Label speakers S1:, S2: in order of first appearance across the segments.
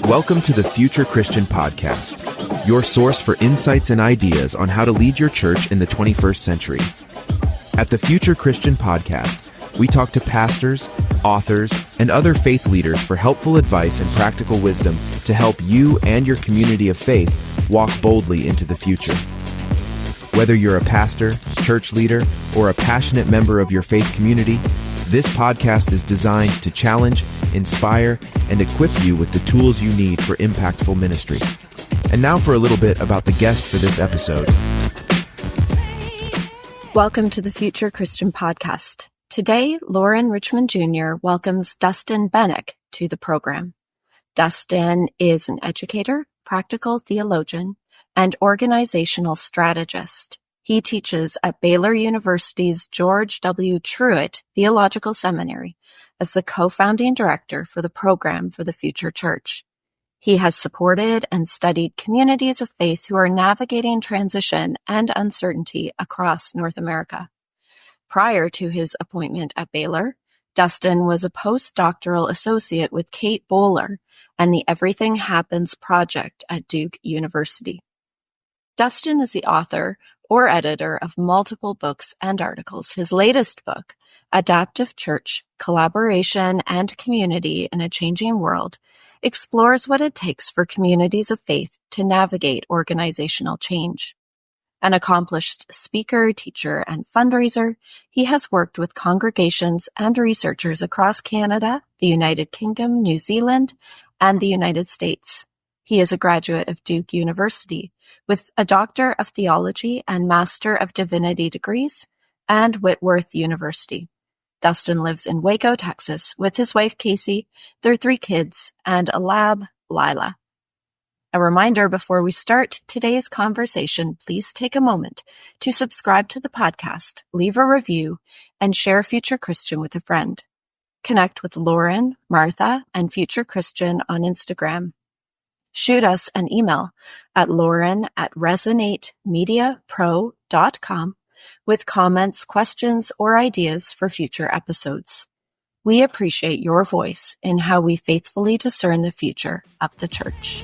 S1: Welcome to the Future Christian Podcast, your source for insights and ideas on how to lead your church in the 21st century. At the Future Christian Podcast, we talk to pastors, authors, and other faith leaders for helpful advice and practical wisdom to help you and your community of faith walk boldly into the future. Whether you're a pastor, church leader, or a passionate member of your faith community, this podcast is designed to challenge, inspire, and equip you with the tools you need for impactful ministry. And now for a little bit about the guest for this episode.
S2: Welcome to the Future Christian Podcast. Today, Lauren Richmond Jr. welcomes Dustin Benac to the program. Dustin is an educator, practical theologian, and organizational strategist. He teaches at Baylor University's George W. Truett Theological Seminary as the co-founding director for the Program for the Future Church. He has supported and studied communities of faith who are navigating transition and uncertainty across North America. Prior to his appointment at Baylor, Dustin was a postdoctoral associate with Kate Bowler and the Everything Happens Project at Duke University. Dustin is the author or editor of multiple books and articles. His latest book, Adaptive Church, Collaboration and Community in a Changing World, explores what it takes for communities of faith to navigate organizational change. An accomplished speaker, teacher, and fundraiser, he has worked with congregations and researchers across Canada, the United Kingdom, New Zealand, and the United States. He is a graduate of Duke University with a Doctor of Theology and Master of Divinity degrees and Whitworth University. Dustin lives in Waco, Texas with his wife Casey, their 3 kids, and a lab, Lila. A reminder before we start today's conversation, please take a moment to subscribe to the podcast, leave a review, and share Future Christian with a friend. Connect with Lauren, Martha, and Future Christian on Instagram. Shoot us an email at lauren@resonatemediapro.com with comments, questions, or ideas for future episodes. We appreciate your voice in how we faithfully discern the future of the church.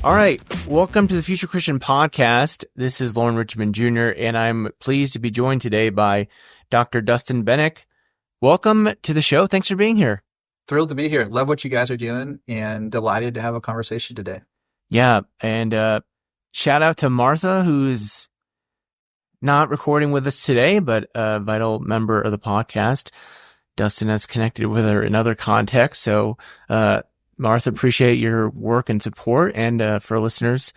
S3: All right. Welcome to the Future Christian Podcast. This is Lauren Richmond Jr., and I'm pleased to be joined today by Dr. Dustin Benac. Welcome to the show. Thanks for being here.
S4: Thrilled to be here. Love what you guys are doing and delighted to have a conversation today.
S3: Yeah. And shout out to Martha, who's not recording with us today, but a vital member of the podcast. Dustin has connected with her in other contexts. So, Martha, appreciate your work and support. And for listeners,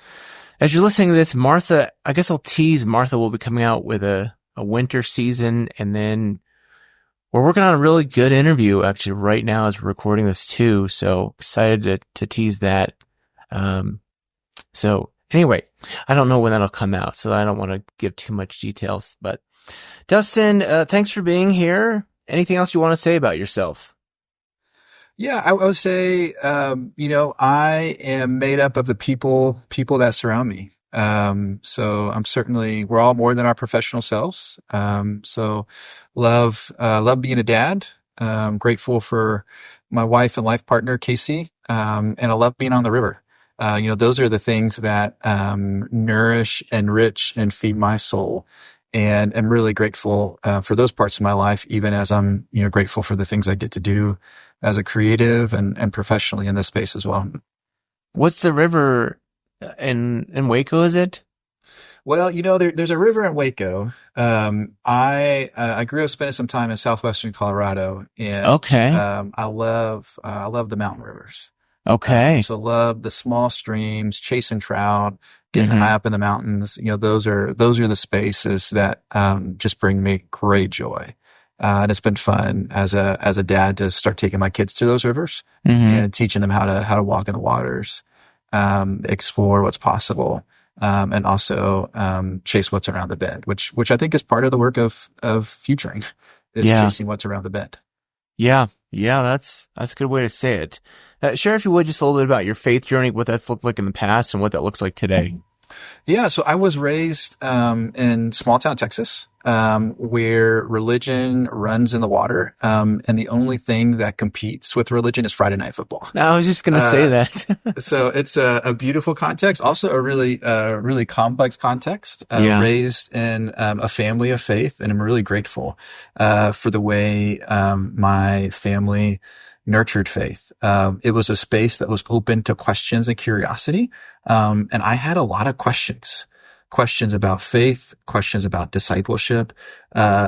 S3: as you're listening to this, Martha, I guess I'll tease, Martha will be coming out with a winter season, and then we're working on a really good interview actually right now as we're recording this too. So excited to tease that. So anyway, I don't know when that'll come out, so I don't want to give too much details. But Dustin, thanks for being here. Anything else you want to say about yourself?
S4: Yeah, I would say, I am made up of the people that surround me. So we're all more than our professional selves. So love being a dad. Grateful for my wife and life partner, Casey. And I love being on the river. Those are the things that, nourish, enrich, and feed my soul. And I'm really grateful, for those parts of my life, even as I'm, grateful for the things I get to do as a creative and professionally in this space as well.
S3: What's the river in Waco, is it?
S4: Well, there's a river in Waco. I grew up spending some time in southwestern Colorado, and
S3: okay.
S4: I love the mountain rivers.
S3: Okay.
S4: So love the small streams, chasing trout, getting high up in the mountains. Those are the spaces that just bring me great joy. And it's been fun as a dad to start taking my kids to those rivers and teaching them how to walk in the waters, explore what's possible, and also chase what's around the bend, which I think is part of the work of futuring, is chasing what's around the bend.
S3: Yeah, that's a good way to say it. Share, if you would, just a little bit about your faith journey, what that's looked like in the past and what that looks like today.
S4: Yeah, so I was raised in small town Texas, where religion runs in the water, and the only thing that competes with religion is Friday night football.
S3: I was just going to say that.
S4: So it's a beautiful context, also a really complex context.
S3: Yeah.
S4: Raised in a family of faith, and I'm really grateful for the way my family nurtured faith. It was a space that was open to questions and curiosity. And I had a lot of questions about faith, questions about discipleship,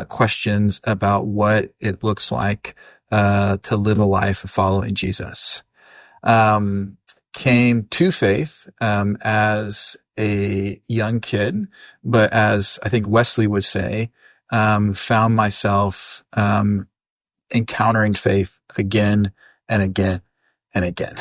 S4: questions about what it looks like, to live a life following Jesus. Came to faith, as a young kid, but as I think Wesley would say, found myself, encountering faith again and again and again.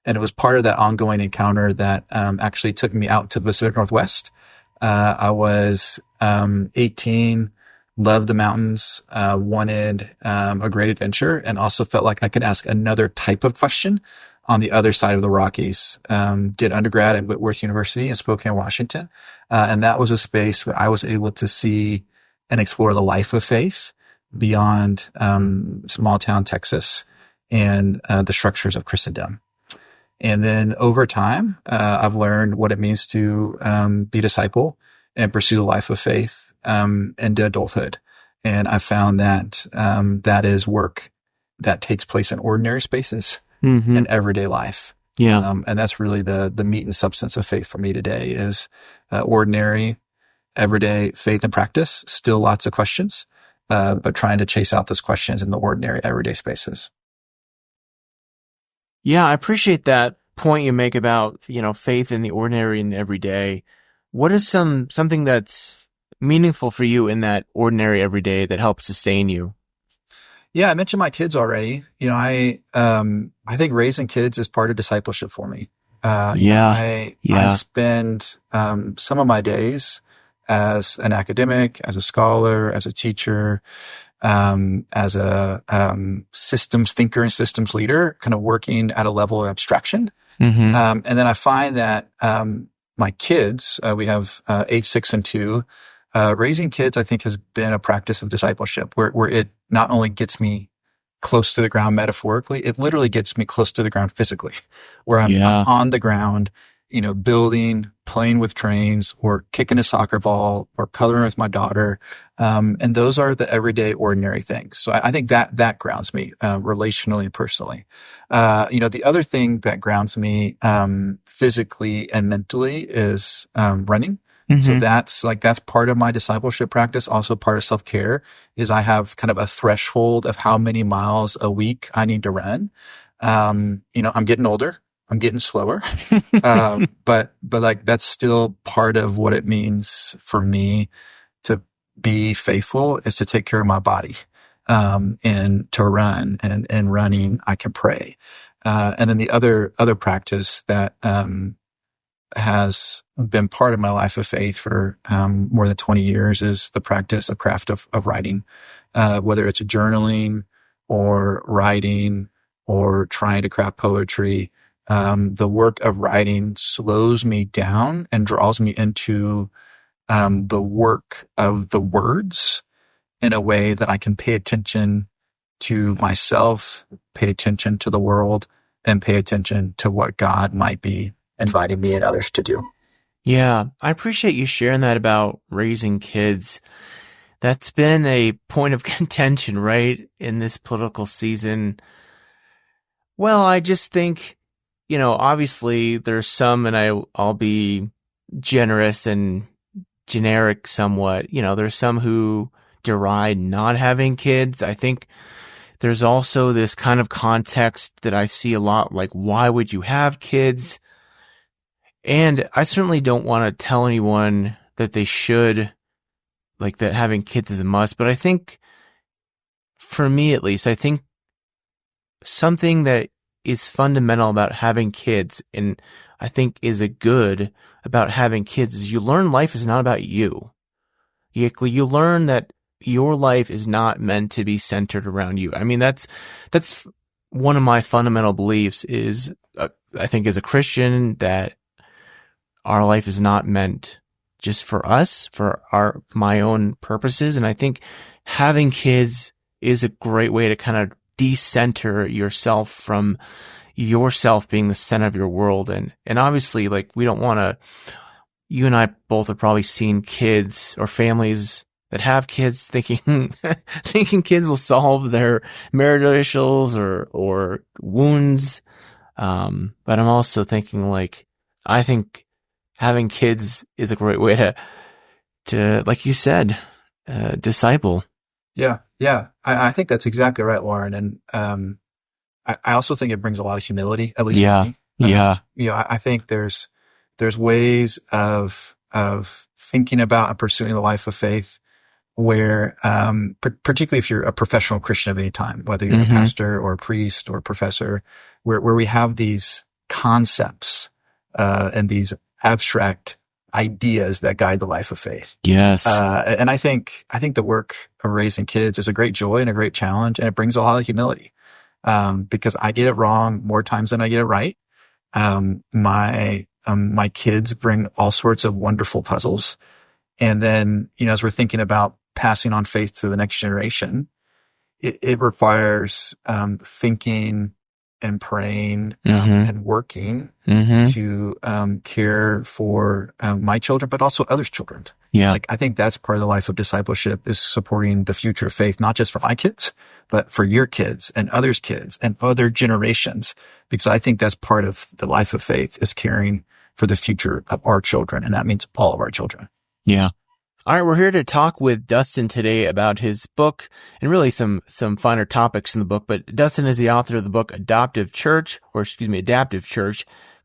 S4: And it was part of that ongoing encounter that actually took me out to the Pacific Northwest. I was 18, loved the mountains, wanted a great adventure, and also felt like I could ask another type of question on the other side of the Rockies. Did undergrad at Whitworth University in Spokane, Washington. And that was a space where I was able to see and explore the life of faith beyond small town Texas and the structures of Christendom. And then over time, I've learned what it means to be a disciple and pursue the life of faith into adulthood. And I found that that is work that takes place in ordinary spaces in everyday life.
S3: Yeah.
S4: And that's really the meat and substance of faith for me today is ordinary, everyday faith and practice. Still lots of questions, but trying to chase out those questions in the ordinary, everyday spaces.
S3: Yeah, I appreciate that point you make about, faith in the ordinary and everyday. What is something that's meaningful for you in that ordinary everyday that helps sustain you?
S4: Yeah, I mentioned my kids already. I think raising kids is part of discipleship for me. I spend some of my days as an academic, as a scholar, as a teacher, as a systems thinker and systems leader, kind of working at a level of abstraction. And then I find that my kids, we have 8, 6, and 2. Raising kids, I think, has been a practice of discipleship where it not only gets me close to the ground metaphorically, it literally gets me close to the ground physically, where I'm on the ground, building, playing with trains, or kicking a soccer ball, or coloring with my daughter. And those are the everyday, ordinary things. So I think that grounds me, relationally and personally. The other thing that grounds me, physically and mentally is, running. So that's part of my discipleship practice. Also part of self-care is I have kind of a threshold of how many miles a week I need to run. I'm getting older. I'm getting slower. But that's still part of what it means for me to be faithful is to take care of my body, and to run, and running, I can pray. And then the other practice that, has been part of my life of faith for more than 20 years is the practice of craft of writing, whether it's journaling or writing or trying to craft poetry. The work of writing slows me down and draws me into the work of the words in a way that I can pay attention to myself, pay attention to the world, and pay attention to what God might be inviting me and others to do.
S3: Yeah, I appreciate you sharing that about raising kids. That's been a point of contention, right, in this political season. Well, I just think, obviously there's some, and I'll be generous and generic somewhat, there's some who deride not having kids. I think there's also this kind of context that I see a lot, like, why would you have kids? And I certainly don't want to tell anyone that they should, like, that having kids is a must. But I think, for me at least, I think something that is fundamental about having kids, and I think is a good about having kids, is you learn life is not about you. You learn that your life is not meant to be centered around you. I mean, that's one of my fundamental beliefs is, I think as a Christian, that our life is not meant just for us, for my own purposes. And I think having kids is a great way to kind of decenter yourself from yourself being the center of your world. And obviously, like, we don't want to, you and I both have probably seen kids or families that have kids thinking kids will solve their marital issues or wounds. But I'm also thinking, like, I think having kids is a great way to, like you said, disciple.
S4: Yeah. Yeah. I think that's exactly right, Lauren. And, I also think it brings a lot of humility, at least for me.
S3: Yeah.
S4: I think there's ways of thinking about and pursuing the life of faith where, particularly if you're a professional Christian of any time, whether you're a pastor or a priest or a professor, where we have these concepts, and these abstract ideas that guide the life of faith.
S3: Yes.
S4: And I think the work of raising kids is a great joy and a great challenge, and it brings a lot of humility. Because I get it wrong more times than I get it right. My kids bring all sorts of wonderful puzzles. And then, as we're thinking about passing on faith to the next generation, it requires, thinking and praying, and working to, care for, my children, but also others' children.
S3: Yeah.
S4: Like, I think that's part of the life of discipleship, is supporting the future of faith, not just for my kids, but for your kids and others' kids and other generations. Because I think that's part of the life of faith, is caring for the future of our children. And that means all of our children.
S3: Yeah. All right. We're here to talk with Dustin today about his book and really some finer topics in the book. But Dustin is the author of the book, Adaptive Church,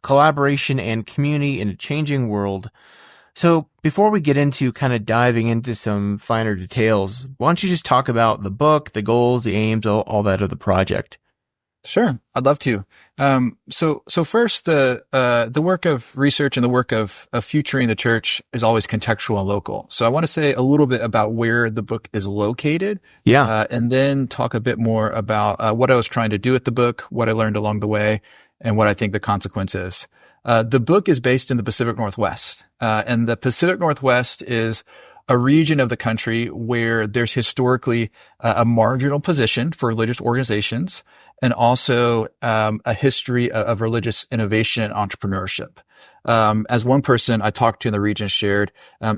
S3: Collaboration and Community in a Changing World. So before we get into kind of diving into some finer details, why don't you just talk about the book, the goals, the aims, all that of the project?
S4: Sure. I'd love to. So first, the work of research and the work of futuring the church is always contextual and local. So I want to say a little bit about where the book is located.
S3: Yeah.
S4: And then talk a bit more about, what I was trying to do with the book, what I learned along the way, and what I think the consequence is. The book is based in the Pacific Northwest. And the Pacific Northwest is a region of the country where there's historically a marginal position for religious organizations, and also a history of religious innovation and entrepreneurship. As one person I talked to in the region shared,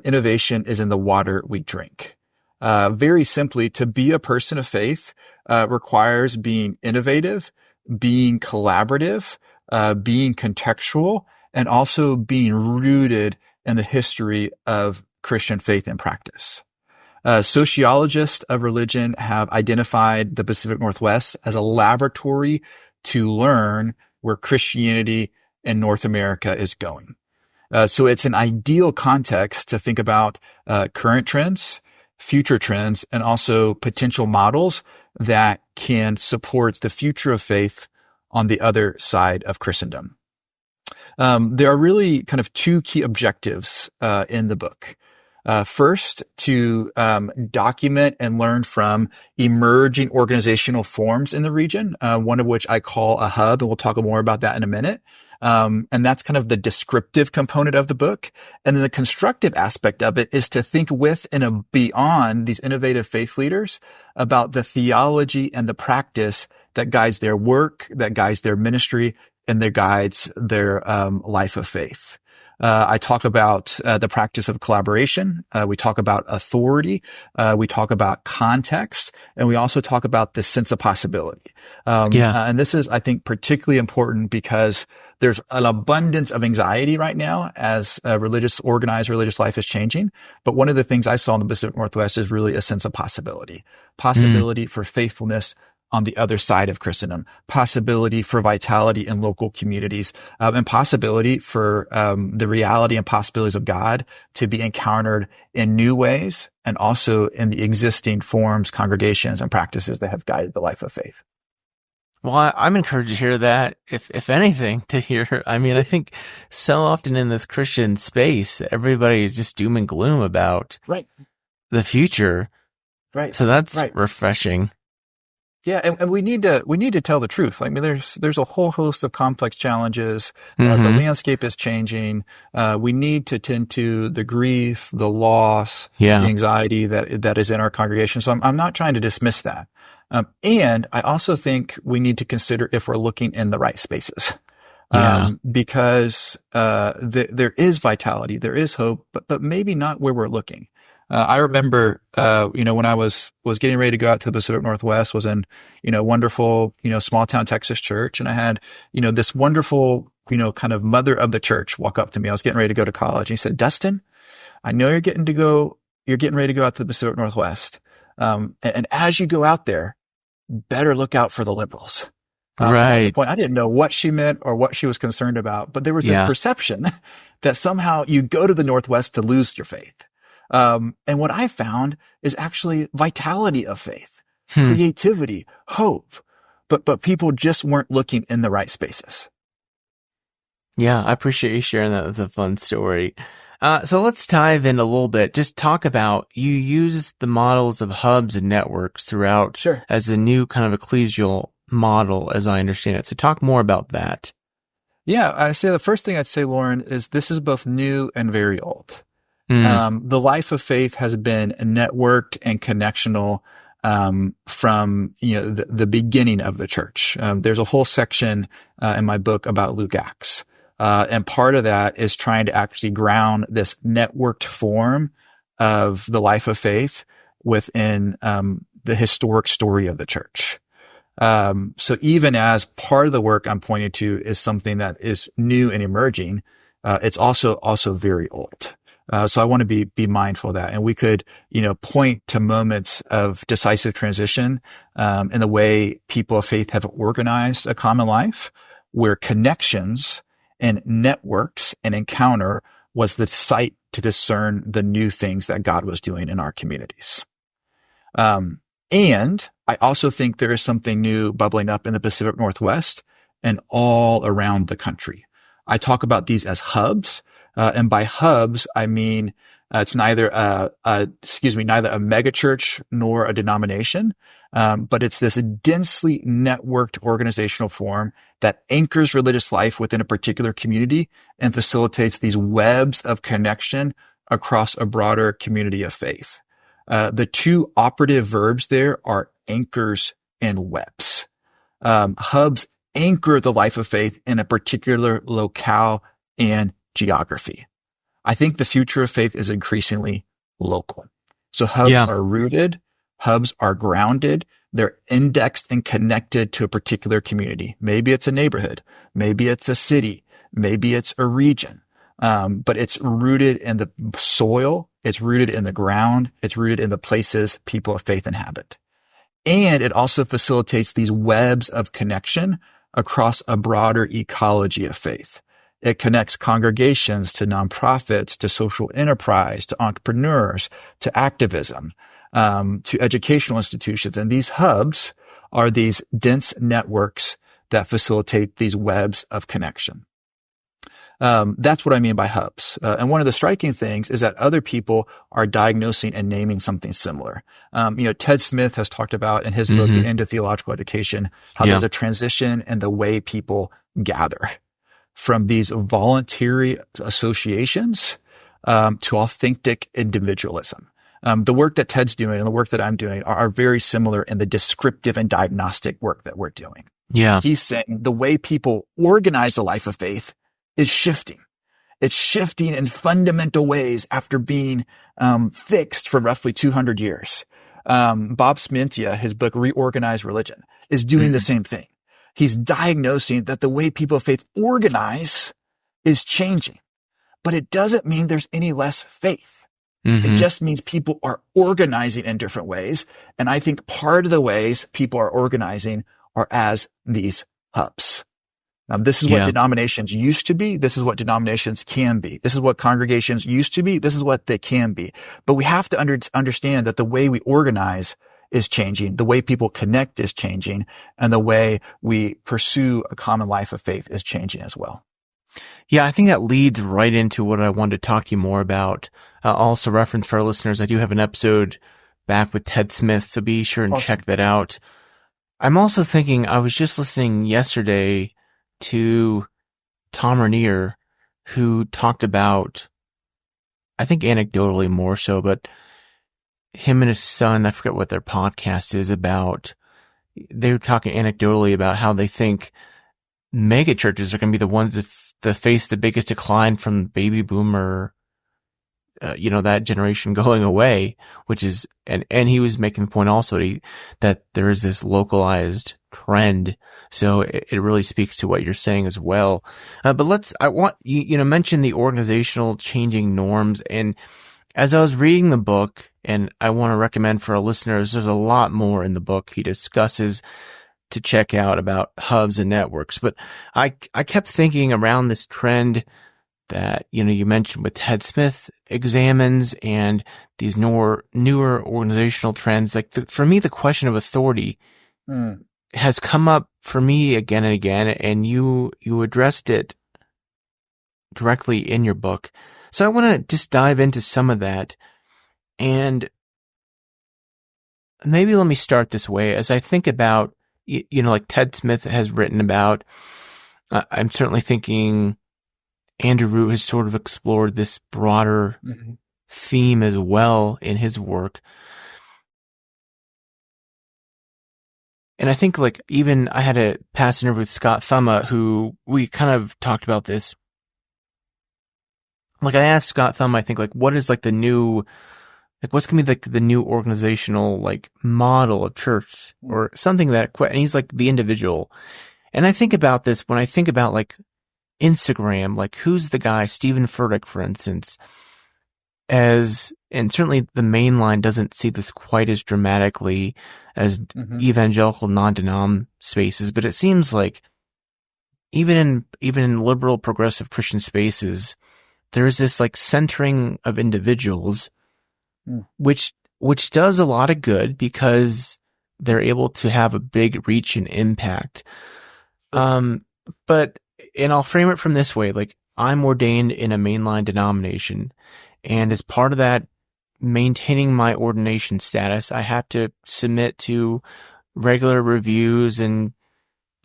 S4: innovation is in the water we drink. Very simply, to be a person of faith requires being innovative, being collaborative, being contextual, and also being rooted in the history of Christian faith and practice. Sociologists of religion have identified the Pacific Northwest as a laboratory to learn where Christianity in North America is going. So it's an ideal context to think about current trends, future trends, and also potential models that can support the future of faith on the other side of Christendom. There are really kind of two key objectives in the book. First, to document and learn from emerging organizational forms in the region, one of which I call a hub, and we'll talk more about that in a minute. And that's kind of the descriptive component of the book. And then the constructive aspect of it is to think with and beyond these innovative faith leaders about the theology and the practice that guides their work, that guides their ministry, and that guides their life of faith. I talk about the practice of collaboration. We talk about authority. We talk about context, and we also talk about the sense of possibility. And this is, I think, particularly important because there's an abundance of anxiety right now as organized religious life is changing. But one of the things I saw in the Pacific Northwest is really a sense of possibility for faithfulness on the other side of Christendom, possibility for vitality in local communities, and possibility for the reality and possibilities of God to be encountered in new ways, and also in the existing forms, congregations, and practices that have guided the life of faith.
S3: Well, I'm encouraged to hear that, if anything, to hear. I mean, I think so often in this Christian space, everybody is just doom and gloom about the future.
S4: Right.
S3: So that's refreshing.
S4: Yeah, and we need to tell the truth. I mean, there's a whole host of complex challenges. The landscape is changing. We need to tend to the grief, the loss, the anxiety that is in our congregation. So I'm not trying to dismiss that. And I also think we need to consider if we're looking in the right spaces. Because there is vitality, there is hope, but maybe not where we're looking. I remember, when I was getting ready to go out to the Pacific Northwest, was in, wonderful, small town Texas church. And I had, this wonderful, kind of mother of the church walk up to me. I was getting ready to go to college. He said, "Dustin, I know you're getting ready to go out to the Pacific Northwest. And as you go out there, better look out for the liberals." At the point, I didn't know what she meant or what she was concerned about, but there was this perception that somehow you go to the Northwest to lose your faith. And what I found is actually vitality of faith, creativity, hope, but people just weren't looking in the right spaces.
S3: Yeah, I appreciate you sharing that. That's a fun story. So let's dive in a little bit. Just talk about, you use the models of hubs and networks throughout as a new kind of ecclesial model, as I understand it. So talk more about that.
S4: Yeah, I say the first thing I'd say, Lauren, is this is both new and very old. The life of faith has been networked and connectional from the beginning of the church. There's a whole section in my book about Luke Acts, and part of that is trying to actually ground this networked form of the life of faith within the historic story of the church. So even as part of the work I'm pointing to is something that is new and emerging, it's also very old. So I want to be mindful of that. And we could, point to moments of decisive transition, in the way people of faith have organized a common life, where connections and networks and encounter was the site to discern the new things that God was doing in our communities. And I also think there is something new bubbling up in the Pacific Northwest and all around the country. I talk about these as hubs. And by hubs, I mean, it's neither a megachurch nor a denomination. But it's this densely networked organizational form that anchors religious life within a particular community and facilitates these webs of connection across a broader community of faith. The two operative verbs there are anchors and webs. Hubs anchor the life of faith in a particular locale and geography. I think the future of faith is increasingly local. So hubs are rooted, hubs are grounded, they're indexed and connected to a particular community. Maybe it's a neighborhood, maybe it's a city, maybe it's a region. But it's rooted in the soil, it's rooted in the ground, it's rooted in the places people of faith inhabit. And it also facilitates these webs of connection across a broader ecology of faith. It connects congregations to nonprofits, to social enterprise, to entrepreneurs, to activism, to educational institutions. And these hubs are these dense networks that facilitate these webs of connection. That's what I mean by hubs. And one of the striking things is that other people are diagnosing and naming something similar. Ted Smith has talked about in his book, The End of Theological Education, how there's a transition in the way people gather from these voluntary associations, to authentic individualism. The work that Ted's doing and the work that I'm doing are very similar in the descriptive and diagnostic work that we're doing.
S3: Yeah.
S4: He's saying the way people organize the life of faith is shifting. It's shifting in fundamental ways after being fixed for roughly 200 years. Bob Smintia, his book, Reorganized Religion, is doing the same thing. He's diagnosing that the way people of faith organize is changing, but it doesn't mean there's any less faith. It just means people are organizing in different ways. And I think part of the ways people are organizing are as these hubs. This is what denominations used to be. This is what denominations can be. This is what congregations used to be. This is what they can be. But we have to understand that the way we organize is changing. The way people connect is changing. And the way we pursue a common life of faith is changing as well.
S3: Yeah, I think that leads right into what I wanted to talk to you more about. Also reference for our listeners, I do have an episode back with Ted Smith, so be sure and check that out. I'm also thinking, I was just listening yesterday to Tom Rainier, who talked about, I think anecdotally more so, but him and his son, I forget what their podcast is about. They were talking anecdotally about how they think mega churches are going to be the ones that face the biggest decline from baby boomer, that generation going away, which is, and he was making the point also that there is this localized trend. So it really speaks to what you're saying as well. But I want you mention the organizational changing norms. And as I was reading the book, and I want to recommend for our listeners, there's a lot more in the book he discusses to check out about hubs and networks. But I kept thinking around this trend that, you mentioned with Ted Smith examines and these newer organizational trends. Like for me, the question of authority has come up for me again and again, and you addressed it directly in your book. So I want to just dive into some of that. And maybe let me start this way. As I think about, like Ted Smith has written about, I'm certainly thinking Andrew Root has sort of explored this broader theme as well in his work. And I think like even I had a past interview with Scott Thumma, who we kind of talked about this. Like I asked Scott Thumma, I think like what is like the new, like what's going to be like the new organizational like model of church or something and he's like the individual. And I think about this when I think about like Instagram, like who's the guy, Stephen Furtick, for instance, and certainly the main line doesn't see this quite as dramatically as evangelical non-denom spaces, but it seems like even in liberal progressive Christian spaces, there's this like centering of individuals, which does a lot of good because they're able to have a big reach and impact. But I'll frame it from this way, like I'm ordained in a mainline denomination, and as part of that, maintaining my ordination status, I have to submit to regular reviews and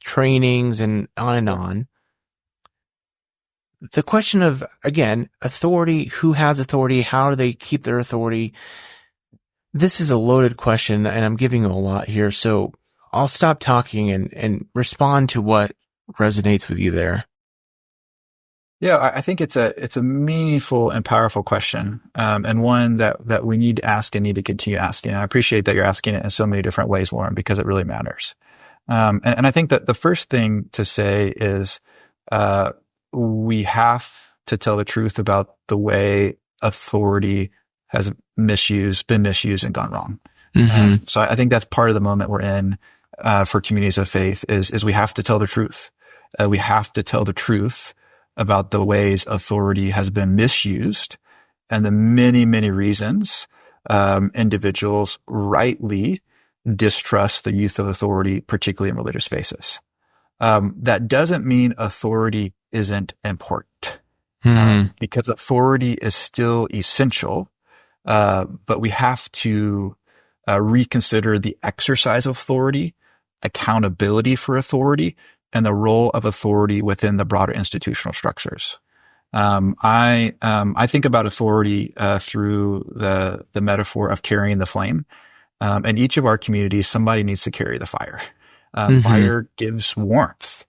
S3: trainings and on and on. The question of, again, authority, who has authority, how do they keep their authority? This is a loaded question, and I'm giving you a lot here, so I'll stop talking and respond to what resonates with you there.
S4: Yeah, I think it's a meaningful and powerful question, and one that we need to ask and need to continue asking. And I appreciate that you're asking it in so many different ways, Lauren, because it really matters. And I think that the first thing to say is we have to tell the truth about the way authority has been misused and gone wrong. So I think that's part of the moment we're in for communities of faith is we have to tell the truth. We have to tell the truth about the ways authority has been misused and the many, many reasons individuals rightly distrust the use of authority, particularly in religious spaces. That doesn't mean authority isn't important, because authority is still essential, but we have to reconsider the exercise of authority, accountability for authority, and the role of authority within the broader institutional structures. I think about authority through the metaphor of carrying the flame. In each of our communities, somebody needs to carry the fire. Fire gives warmth.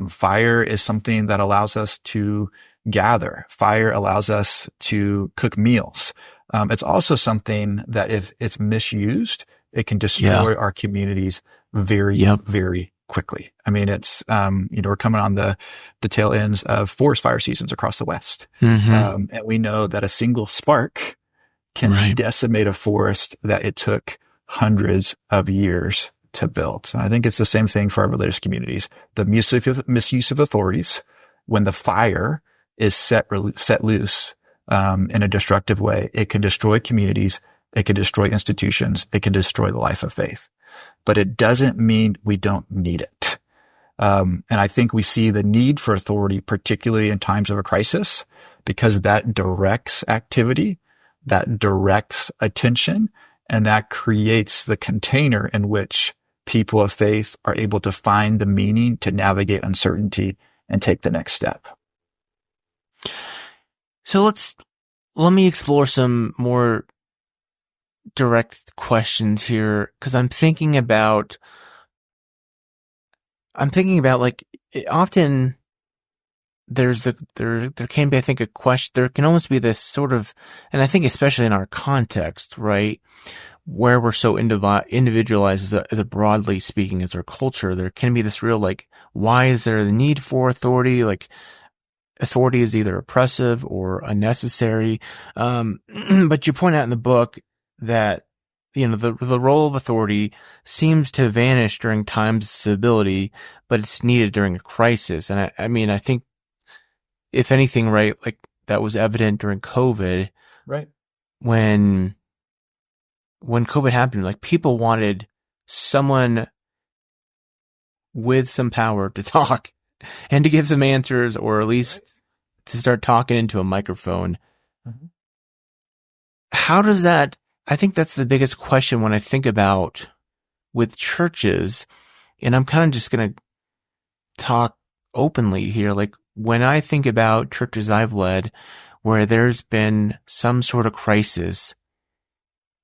S4: Fire is something that allows us to gather. Fire allows us to cook meals. It's also something that if it's misused, it can destroy our communities very, very quickly. I mean, it's, we're coming on the tail ends of forest fire seasons across the West. And we know that a single spark can decimate a forest that it took hundreds of years to build. So I think it's the same thing for our religious communities. The misuse of authorities, when the fire is set loose in a destructive way, it can destroy communities, it can destroy institutions, it can destroy the life of faith. But it doesn't mean we don't need it. And I think we see the need for authority, particularly in times of a crisis, because that directs activity, that directs attention, and that creates the container in which people of faith are able to find the meaning to navigate uncertainty and take the next step.
S3: So let me explore some more direct questions here, because I'm thinking about like, often there can be, I think, a question, there can almost be this sort of, and I think especially in our context, right, where we're so individualized as a broadly speaking, as our culture, there can be this real, like, why is there the need for authority? Like, authority is either oppressive or unnecessary. But you point out in the book that, the role of authority seems to vanish during times of stability, but it's needed during a crisis. And I think, if anything, right, like, that was evident during COVID.
S4: Right.
S3: When COVID happened, like, people wanted someone with some power to talk and to give some answers, or at least to start talking into a microphone.
S4: Mm-hmm.
S3: How does that, I think that's the biggest question when I think about with churches, and I'm kind of just going to talk openly here. Like, when I think about churches I've led where there's been some sort of crisis,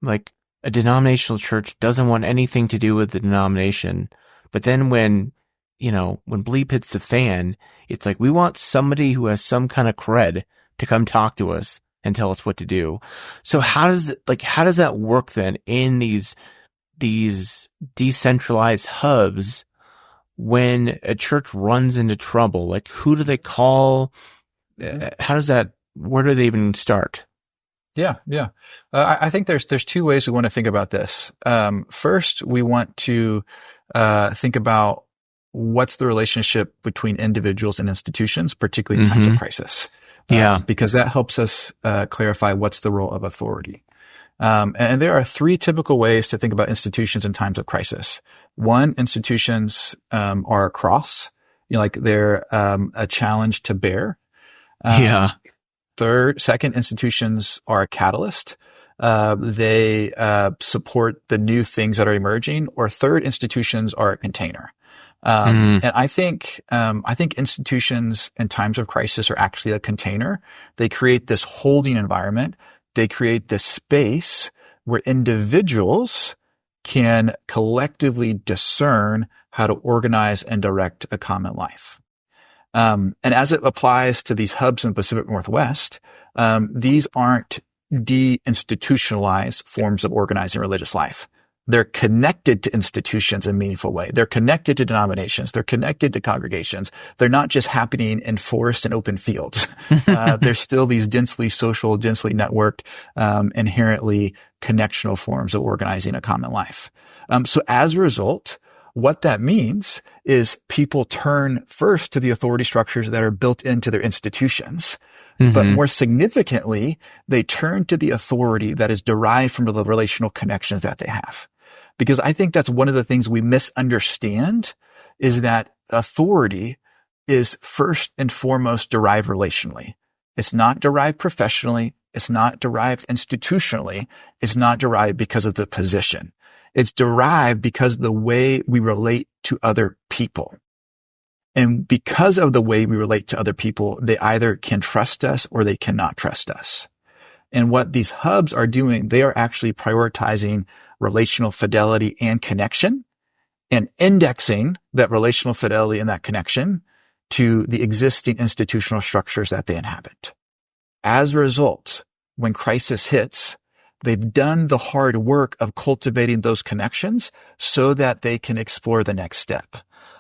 S3: like, a denominational church doesn't want anything to do with the denomination. But then when bleep hits the fan, it's like, we want somebody who has some kind of cred to come talk to us and tell us what to do. So how does that work then in these decentralized hubs when a church runs into trouble? Like, who do they call? Where do they even start?
S4: Yeah. I think there's two ways we want to think about this. First, we want to think about what's the relationship between individuals and institutions, particularly in times of crisis. Because that helps us clarify what's the role of authority. And there are three typical ways to think about institutions in times of crisis. One, institutions are a cross, like they're a challenge to bear. Second, institutions are a catalyst. They support the new things that are emerging. Or third, institutions are a container. And I think institutions in times of crisis are actually a container. They create this holding environment. They create this space where individuals can collectively discern how to organize and direct a common life. And as it applies to these hubs in the Pacific Northwest, these aren't de-institutionalized forms of organizing religious life. They're connected to institutions in a meaningful way. They're connected to denominations. They're connected to congregations. They're not just happening in forest and open fields. There's still these densely social, densely networked, inherently connectional forms of organizing a common life. So as a result, what that means is people turn first to the authority structures that are built into their institutions. But more significantly, they turn to the authority that is derived from the relational connections that they have. Because I think that's one of the things we misunderstand, is that authority is first and foremost derived relationally. It's not derived professionally. It's not derived institutionally. It's not derived because of the position. It's derived because of the way we relate to other people. And because of the way we relate to other people, they either can trust us or they cannot trust us. And what these hubs are doing, they are actually prioritizing relational fidelity and connection, and indexing that relational fidelity and that connection to the existing institutional structures that they inhabit. As a result, when crisis hits, they've done the hard work of cultivating those connections so that they can explore the next step.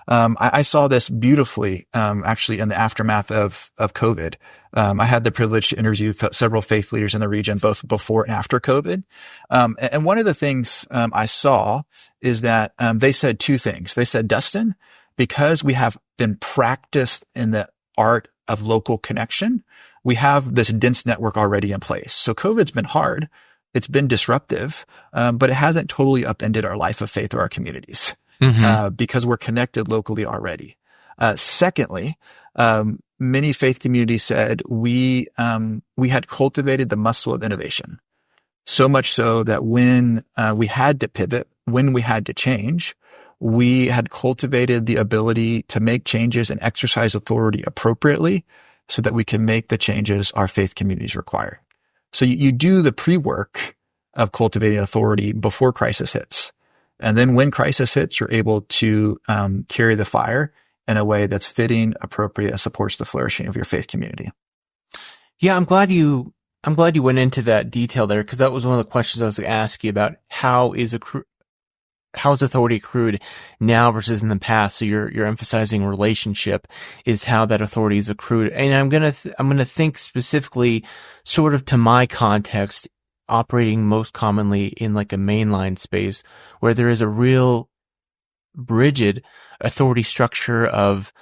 S4: I saw this beautifully, actually in the aftermath of COVID. I had the privilege to interview several faith leaders in the region, both before and after COVID. And one of the things, I saw is that, they said two things. They said, Dustin, because we have been practiced in the art of local connection, we have this dense network already in place. So COVID's been hard. It's been disruptive, but it hasn't totally upended our life of faith or our communities. Because we're connected locally already. Secondly, many faith communities said we had cultivated the muscle of innovation, so much so that when we had to pivot, when we had to change, we had cultivated the ability to make changes and exercise authority appropriately so that we can make the changes our faith communities require. So you do the pre-work of cultivating authority before crisis hits. And then when crisis hits, you're able to carry the fire in a way that's fitting, appropriate, and supports the flourishing of your faith community.
S3: Yeah, I'm glad you went into that detail there, because that was one of the questions I was going to ask you about. How is authority accrued now versus in the past? So you're emphasizing relationship is how that authority is accrued. And I'm going to think specifically sort of to my context, operating most commonly in like a mainline space where there is a real rigid authority structure of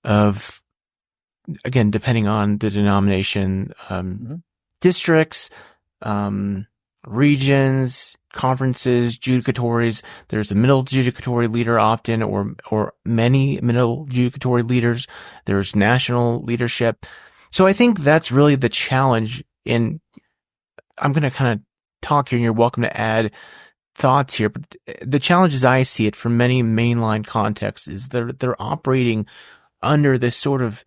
S3: again, depending on the denomination, districts, regions, conferences, judicatories. There's a middle judicatory leader often, or many middle judicatory leaders. There's national leadership. So I think that's really the challenge. And I'm going to kind of talk here, and you're welcome to add thoughts here. But the challenge as I see it from many mainline contexts is they're operating under this sort of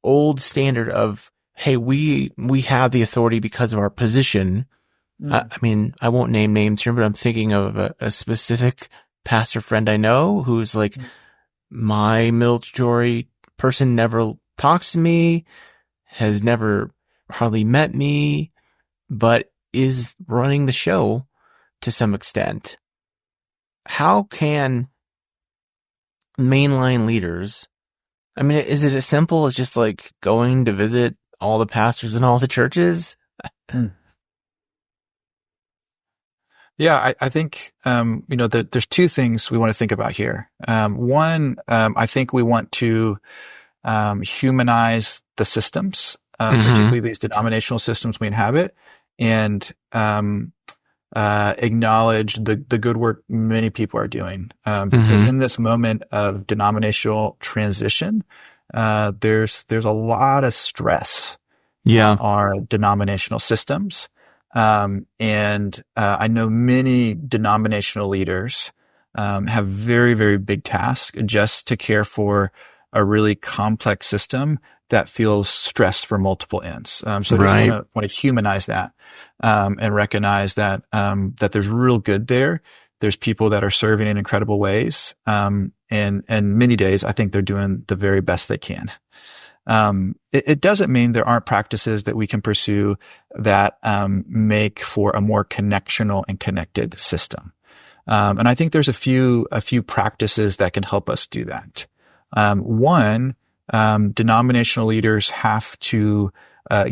S3: old standard of, hey, we have the authority because of our position. I mean, I won't name names here, but I'm thinking of a specific pastor friend I know who's like, my middle judicatory person never talks to me, has never hardly met me, but is running the show to some extent. How can mainline leaders, I mean, is it as simple as just like going to visit all the pastors in all the churches?
S4: Yeah, I think, there's two things we want to think about here. One, I think we want to humanize the systems, particularly these denominational systems we inhabit, and acknowledge the good work many people are doing. Because in this moment of denominational transition, there's a lot of stress on our denominational systems. And I know many denominational leaders have very, very big tasks just to care for a really complex system that feels stressed for multiple ends. So I just want to humanize that and recognize that that there's real good there. There's people that are serving in incredible ways, and many days I think they're doing the very best they can. It doesn't mean there aren't practices that we can pursue that make for a more connectional and connected system. And I think there's a few practices that can help us do that. One, denominational leaders have to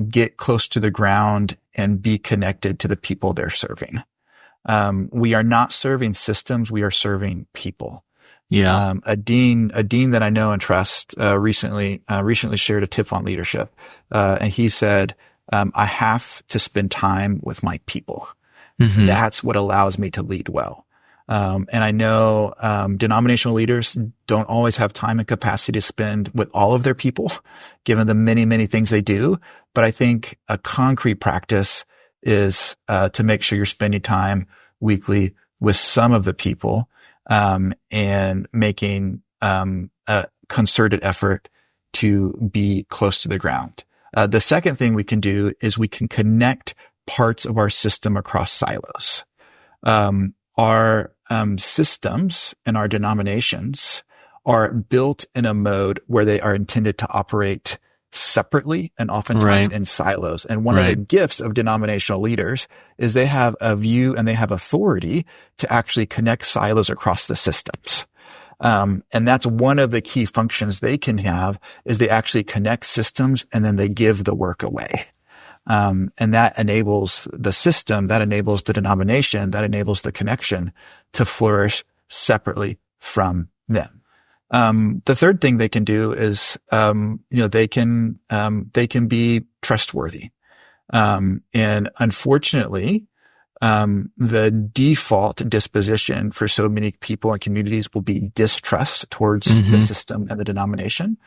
S4: get close to the ground and be connected to the people they're serving. We are not serving systems; we are serving people. Yeah. A dean that I know and trust, recently shared a tip on leadership. And he said, I have to spend time with my people. That's what allows me to lead well. And I know, denominational leaders don't always have time and capacity to spend with all of their people, given the many, many things they do. But I think a concrete practice is, to make sure you're spending time weekly with some of the people, and making a concerted effort to be close to the ground. The second thing we can do is we can connect parts of our system across silos. Our systems and our denominations are built in a mode where they are intended to operate separately and oftentimes in silos. And one of the gifts of denominational leaders is they have a view and they have authority to actually connect silos across the systems. And that's one of the key functions they can have is they actually connect systems and then they give the work away. And that enables the system, that enables the denomination, that enables the connection to flourish separately from them. The third thing they can do is, they can be trustworthy. And unfortunately, the default disposition for so many people and communities will be distrust towards the system and the denomination,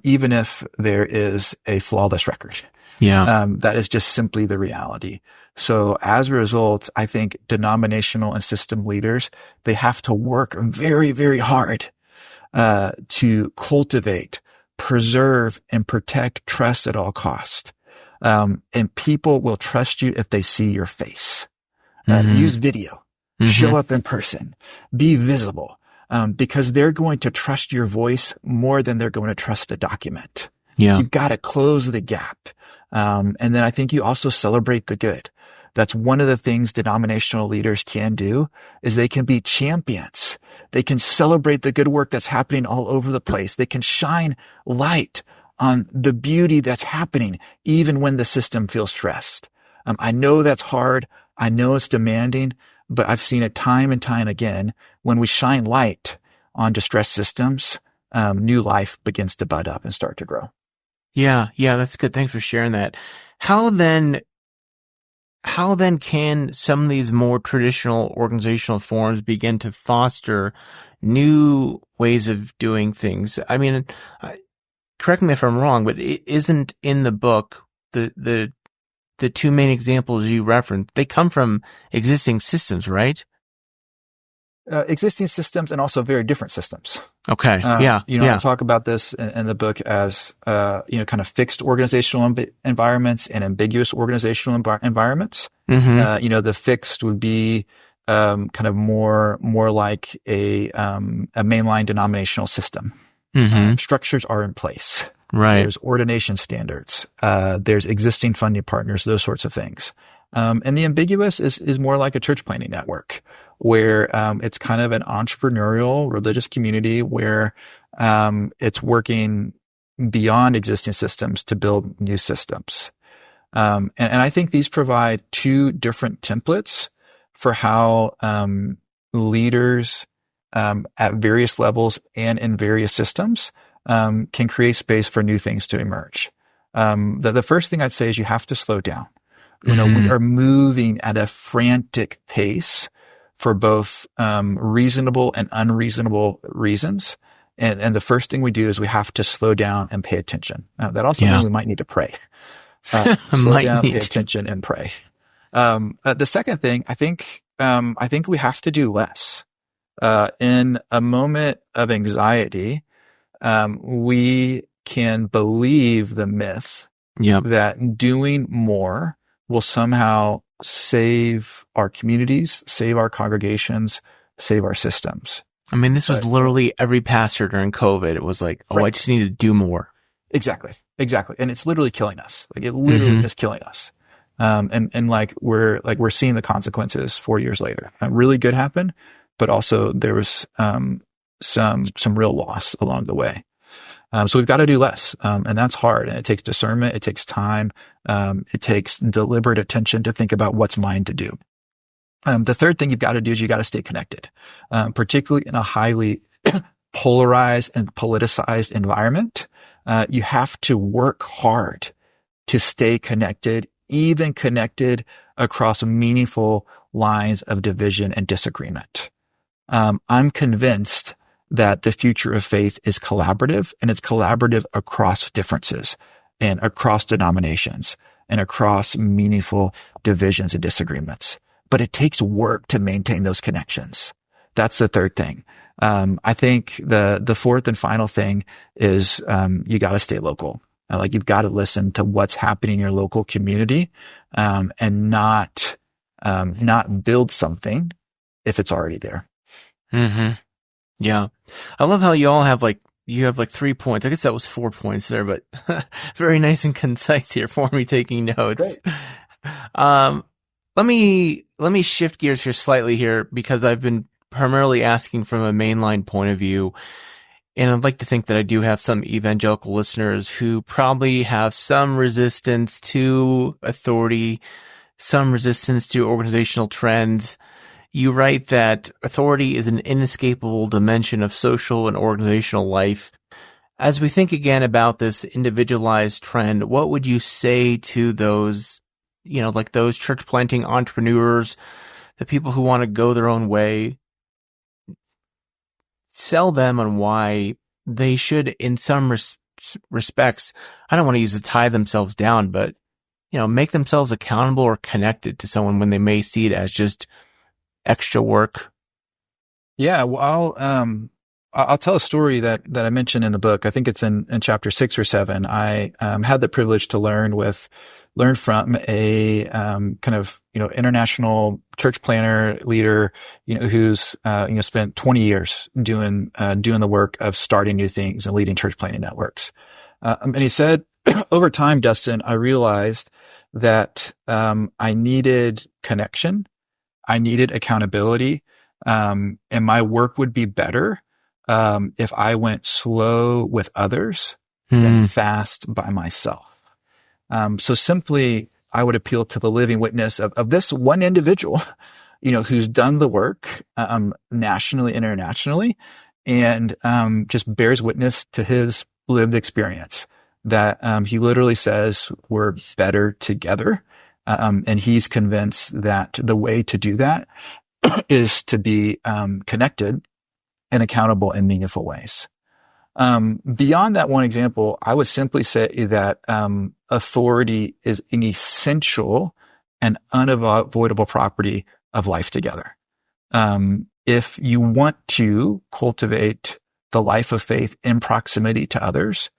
S4: even if there is a flawless record.
S3: Yeah.
S4: That is just simply the reality. So as a result, I think denominational and system leaders, they have to work very, very hard to cultivate, preserve, and protect trust at all costs. And people will trust you if they see your face. Use video, show up in person, be visible, because they're going to trust your voice more than they're going to trust a document.
S3: Yeah.
S4: You've got to close the gap. And then I think you also celebrate the good. That's one of the things denominational leaders can do, is they can be champions. They can celebrate the good work that's happening all over the place. They can shine light on the beauty that's happening, even when the system feels stressed. I know that's hard. I know it's demanding, but I've seen it time and time again. When we shine light on distressed systems, new life begins to bud up and start to grow.
S3: Yeah. That's good. Thanks for sharing that. How then can some of these more traditional organizational forms begin to foster new ways of doing things? I mean, correct me if I'm wrong, but it isn't in the book the two main examples you referenced, they come from existing systems, right?
S4: Existing systems and also very different systems.
S3: Okay.
S4: I talk about this in the book as, kind of fixed organizational environments and ambiguous organizational environments. The fixed would be, kind of more like a mainline denominational system. Structures are in place.
S3: Right.
S4: There's ordination standards. There's existing funding partners, those sorts of things. And the ambiguous is more like a church planting network, where it's kind of an entrepreneurial religious community where it's working beyond existing systems to build new systems. And I think these provide two different templates for how leaders at various levels and in various systems can create space for new things to emerge. The first thing I'd say is you have to slow down. We are moving at a frantic pace for both reasonable and unreasonable reasons. And the first thing we do is we have to slow down and pay attention. That also means we might need to pray. Slow down, pay attention, and pray. The second thing, I think we have to do less. In a moment of anxiety, we can believe the myth that doing more will somehow save our communities, save our congregations, save our systems.
S3: I mean, this was literally every pastor during COVID. It was like, I just need to do more.
S4: Exactly. And it's literally killing us. Like it literally is killing us. And we're seeing the consequences 4 years later. Really good happened, but also there was, some real loss along the way. So we've got to do less. And that's hard. And it takes discernment. It takes time. It takes deliberate attention to think about what's mine to do. The third thing you've got to do is you got to stay connected, particularly in a highly polarized and politicized environment. You have to work hard to stay connected, even connected across meaningful lines of division and disagreement. I'm convinced that the future of faith is collaborative, and it's collaborative across differences and across denominations and across meaningful divisions and disagreements. But it takes work to maintain those connections. That's the third thing. I think the fourth and final thing is, you got to stay local. You've got to listen to what's happening in your local community, and not build something if it's already there.
S3: Yeah. I love how you all have you have 3 points. I guess that was 4 points there, but very nice and concise here for me taking notes. Great. Let me shift gears here slightly here, because I've been primarily asking from a mainline point of view. And I'd like to think that I do have some evangelical listeners who probably have some resistance to authority, some resistance to organizational trends. You write that authority is an inescapable dimension of social and organizational life. As we think again about this individualized trend, what would you say to those, those church planting entrepreneurs, the people who want to go their own way? Sell them on why they should, in some respects, I don't want to use to tie themselves down, but make themselves accountable or connected to someone when they may see it as just extra work?
S4: Yeah, well, I'll tell a story that I mentioned in the book. I think it's in chapter 6 or 7. I had the privilege to learn from a kind of international church planner leader, who's spent 20 years doing the work of starting new things and leading church planning networks. And he said, over time, Dustin, I realized that I needed connection, I needed accountability, and my work would be better if I went slow with others than fast by myself. So simply, I would appeal to the living witness of this one individual, who's done the work nationally, internationally, and just bears witness to his lived experience that he literally says we're better together. And he's convinced that the way to do that is to be connected and accountable in meaningful ways. Beyond that one example, I would simply say that authority is an essential and unavoidable property of life together. If you want to cultivate the life of faith in proximity to others,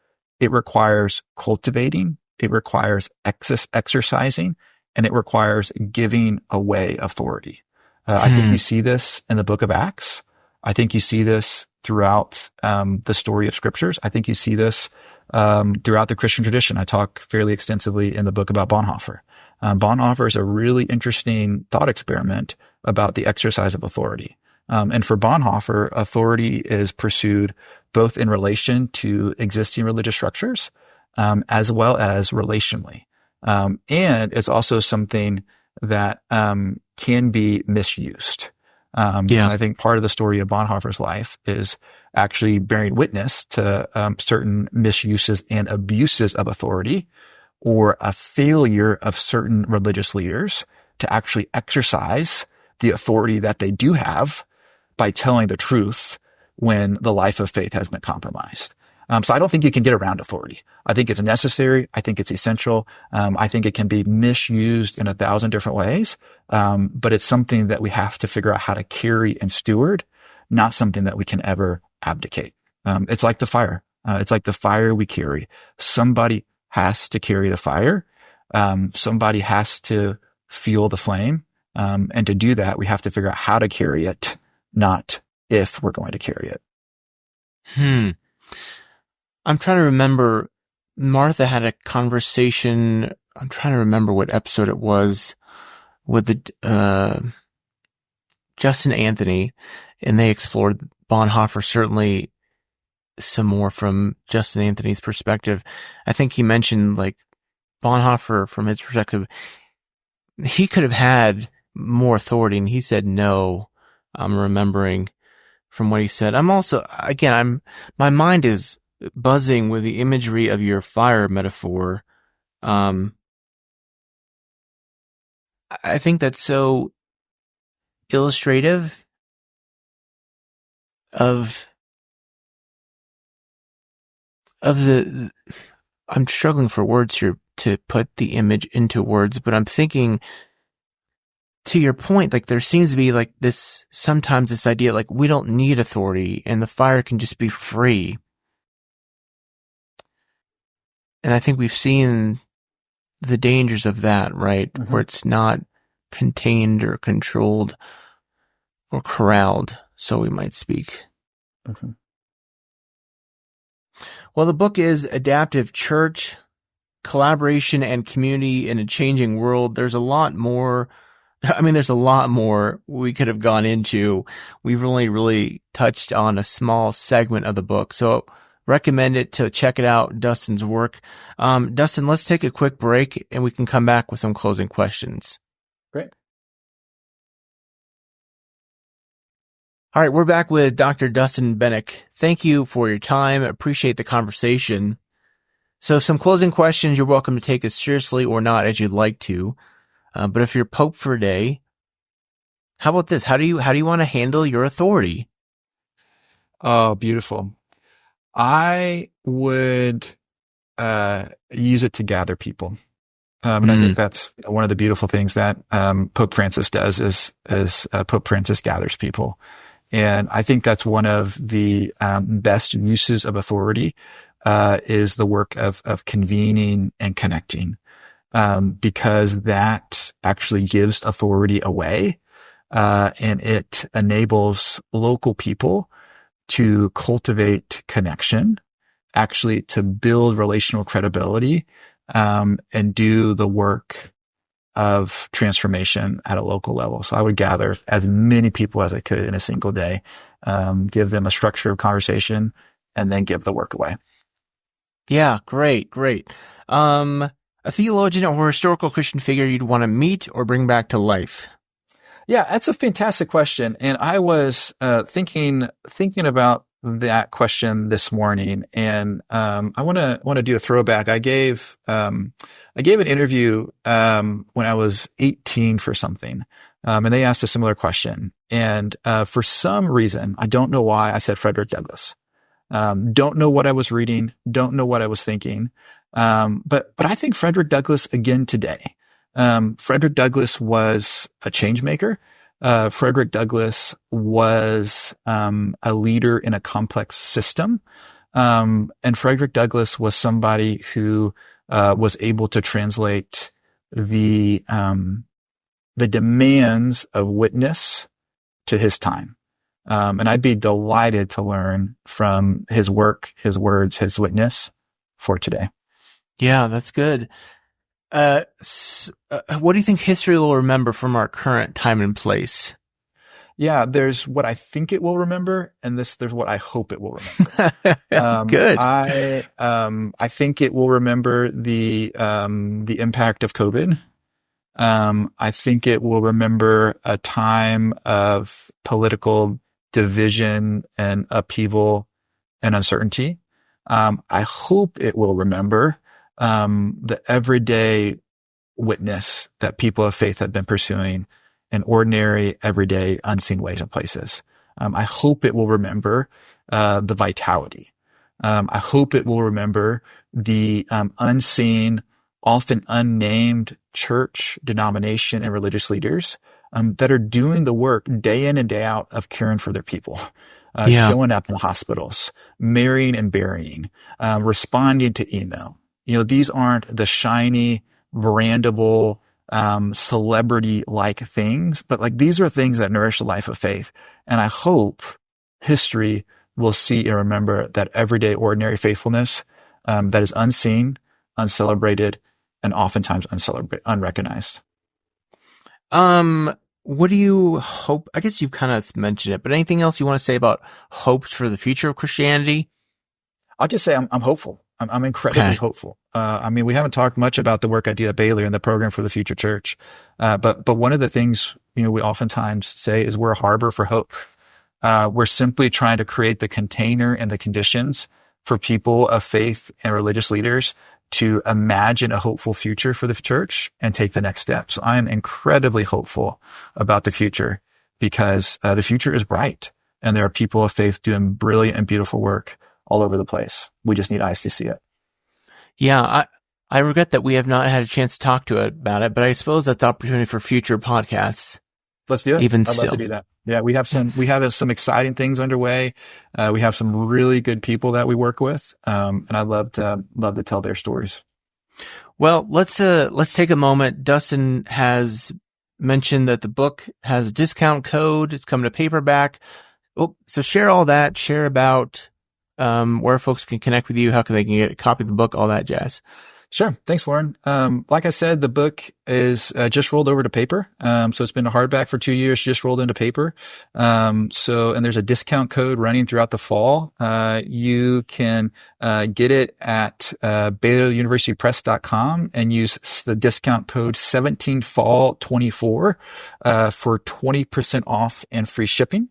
S4: it requires cultivating, it requires exercising, and it requires giving away authority. I think you see this in the book of Acts. I think you see this throughout the story of scriptures. I think you see this throughout the Christian tradition. I talk fairly extensively in the book about Bonhoeffer. Bonhoeffer is a really interesting thought experiment about the exercise of authority. And for Bonhoeffer, authority is pursued both in relation to existing religious structures as well as relationally. And it's also something that can be misused. And I think part of the story of Bonhoeffer's life is actually bearing witness to certain misuses and abuses of authority, or a failure of certain religious leaders to actually exercise the authority that they do have by telling the truth when the life of faith has been compromised. So I don't think you can get around authority. I think it's necessary. I think it's essential. I think it can be misused in 1,000 different ways. But it's something that we have to figure out how to carry and steward, not something that we can ever abdicate. It's like the fire. It's like the fire we carry. Somebody has to carry the fire. Somebody has to fuel the flame. And to do that, we have to figure out how to carry it, not if we're going to carry it.
S3: I'm trying to remember, Martha had a conversation, I'm trying to remember what episode it was, with the Justin Anthony, and they explored Bonhoeffer, certainly some more from Justin Anthony's perspective. I think he mentioned, like, Bonhoeffer, from his perspective, he could have had more authority, and he said no. I'm remembering from what he said. My mind is buzzing with the imagery of your fire metaphor. I think that's so illustrative of the, I'm struggling for words here to put the image into words, but I'm thinking, to your point, like, there seems to be like this, sometimes this idea, like, we don't need authority and the fire can just be free. And I think we've seen the dangers of that, right? Where it's not contained or controlled or corralled, so we might speak. Well, the book is Adaptive Church, Collaboration and Community in a Changing World. There's a lot more. There's a lot more we could have gone into. We've only really touched on a small segment of the book. So recommend it to check it out, Dustin's work. Dustin, let's take a quick break and we can come back with some closing questions.
S4: Great.
S3: All right, we're back with Dr. Dustin Benac. Thank you for your time. Appreciate the conversation. So some closing questions. You're welcome to take as seriously or not as you'd like to. But if you're Pope for a day, how about this? How do you want to handle your authority?
S4: Oh, beautiful. I would use it to gather people. And I think that's one of the beautiful things that Pope Francis does is Pope Francis gathers people. And I think that's one of the best uses of authority is the work of convening and connecting, because that actually gives authority away, and it enables local people to cultivate connection, actually to build relational credibility, and do the work of transformation at a local level. So I would gather as many people as I could in a single day, give them a structure of conversation, and then give the work away.
S3: Yeah, great. A theologian or historical Christian figure you'd want to meet or bring back to life?
S4: Yeah, that's a fantastic question. And I was thinking about that question this morning, and I want to do a throwback. I gave an interview when I was 18 for something, and they asked a similar question. And for some reason, I don't know why, I said Frederick Douglass. Don't know what I was reading, don't know what I was thinking, but I think Frederick Douglass again today. Frederick Douglass was a change maker. Frederick Douglass was a leader in a complex system. And Frederick Douglass was somebody who was able to translate the demands of witness to his time. And I'd be delighted to learn from his work, his words, his witness for today.
S3: Yeah, that's good. What do you think history will remember from our current time and place?
S4: Yeah, there's what I think it will remember, and there's what I hope it will remember.
S3: Good.
S4: I think it will remember the impact of COVID. I think it will remember a time of political division and upheaval and uncertainty. I hope it will remember the everyday witness that people of faith have been pursuing in ordinary, everyday, unseen ways and places. I hope it will remember the vitality. I hope it will remember the unseen, often unnamed church, denomination, and religious leaders that are doing the work day in and day out of caring for their people. Showing up in hospitals, marrying and burying, responding to email. These aren't the shiny, brandable, celebrity-like things, but these are things that nourish the life of faith. And I hope history will see and remember that everyday, ordinary faithfulness that is unseen, uncelebrated, and oftentimes unrecognized.
S3: What do you hope? I guess you've kind of mentioned it, but anything else you want to say about hopes for the future of Christianity?
S4: I'll just say I'm hopeful. I'm incredibly hopeful. We haven't talked much about the work I do at Baylor and the program for the future church. But one of the things, we oftentimes say is we're a harbor for hope. We're simply trying to create the container and the conditions for people of faith and religious leaders to imagine a hopeful future for the church and take the next steps. I am incredibly hopeful about the future because the future is bright and there are people of faith doing brilliant and beautiful work all over the place. We just need eyes to see it.
S3: Yeah, I regret that we have not had a chance to talk to it about it, but I suppose that's opportunity for future podcasts.
S4: Let's do it.
S3: I'd
S4: love to do that. Yeah, we have some exciting things underway. We have some really good people that we work with. And I'd love to tell their stories.
S3: Well, let's take a moment. Dustin has mentioned that the book has a discount code. It's coming to paperback. Oh, so share all that. Share about where folks can connect with you, how they can get a copy of the book, all that jazz.
S4: Sure. Thanks, Lauren. Like I said, the book is just rolled over to paper. So it's been a hardback for 2 years, just rolled into paper. And there's a discount code running throughout the fall. You can get it at BaylorUniversityPress.com and use the discount code 17fall24 for 20% off and free shipping.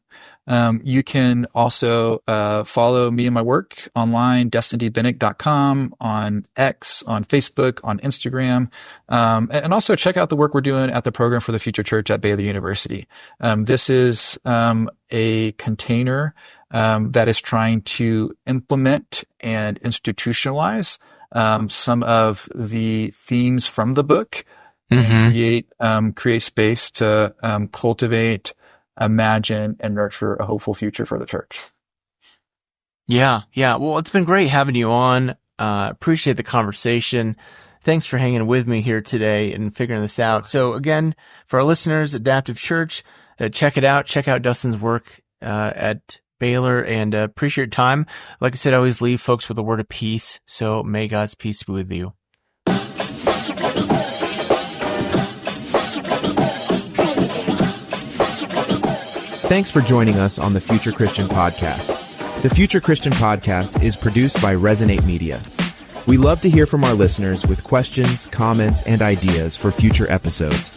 S4: You can also follow me and my work online, DustinDBenac.com, on X, on Facebook, on Instagram, and also check out the work we're doing at the Program for the Future Church at Baylor University. This is a container that is trying to implement and institutionalize some of the themes from the book and create space to cultivate, imagine, and nurture a hopeful future for the church.
S3: Yeah. Well, it's been great having you on. Appreciate the conversation. Thanks for hanging with me here today and figuring this out. So again, for our listeners, Adaptive Church, check it out. Check out Dustin's work at Baylor, and appreciate your time. Like I said, I always leave folks with a word of peace. So may God's peace be with you.
S1: Thanks for joining us on the Future Christian Podcast. The Future Christian Podcast is produced by Resonate Media. We love to hear from our listeners with questions, comments, and ideas for future episodes.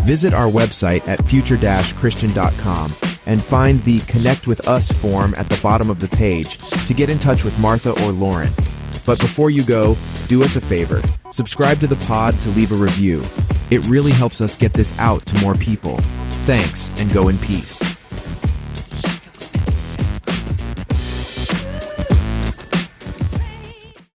S1: Visit our website at future-christian.com and find the Connect with Us form at the bottom of the page to get in touch with Martha or Lauren. But before you go, do us a favor. Subscribe to the pod to leave a review. It really helps us get this out to more people. Thanks, and go in peace.